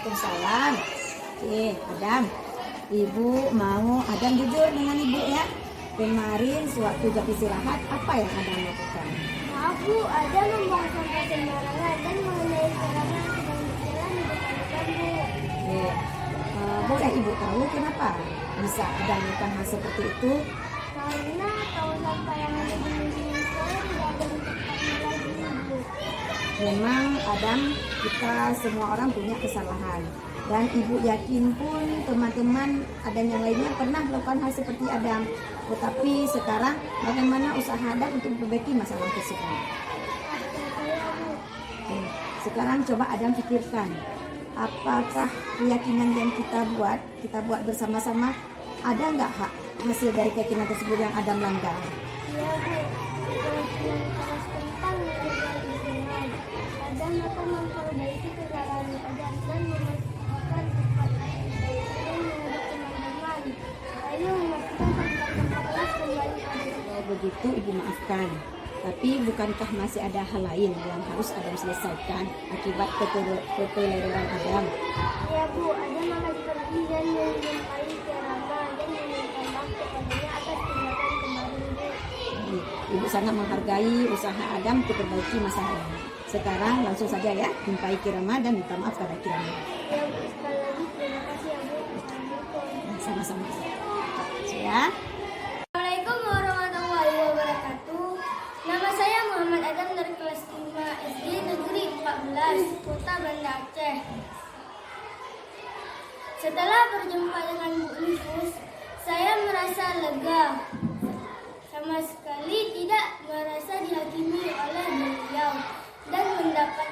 Waalaikumsalam. Oke, Adam. Ibu mau Adam jujur dengan ibu ya. Kemarin sewaktu jam istirahat, apa yang Adam lakukan? Maaf Bu, ada membuang sampah sembarangan dan mengenai sarana yang sedang berjalan di depan Bu. Oke. Boleh ibu tahu kenapa bisa Adam melakukan hal seperti itu? Karena tong sampah yang ada di lingkungan sekolah tidak ada di tempatnya lagi Bu. Memang Adam, kita semua orang punya kesalahan. Dan ibu yakin pun teman-teman Adam yang lainnya pernah melakukan hal seperti Adam. Tetapi sekarang bagaimana usaha Adam untuk memperbaiki masalah tersebut? Oke. Sekarang coba Adam pikirkan, apakah keyakinan yang kita buat bersama-sama, ada nggak hasil dari keyakinan tersebut yang Adam langgar? Iya Bu, keyakinan keras tentang menjaga lingkungan. Adam akan memperbaiki kesalahan Adam dan memastikan tempat sering menghadap teman-teman. Lalu memastikan tempat-tempat kelas kembali ada. Kalau begitu ibu maafkan. Tapi bukankah masih ada hal lain yang harus Adam selesaikan akibat keteledoran Adam? Ya Bu, Adam akan pergi dan menjumpai Rama dan meminta maaf kepadanya atas tindakan kemarin Bu. Ibu sangat menghargai usaha Adam untuk perbaiki masalah. Sekarang langsung saja ya, jumpai Kirama dan minta maaf pada Kirama. Ya Bu, sekali lagi terima kasih ya Bu. Assalamualaikum. Sama-sama. Ya. Assalamualaikum warahmatullahi wabarakatuh. Nama saya Muhammad Adam dari kelas 5 SD Negeri 14, Kota Banda Aceh. Setelah berjumpa dengan Bu Nifus, saya merasa lega. Sama sekali tidak merasa dihakimi oleh beliau dan mendapat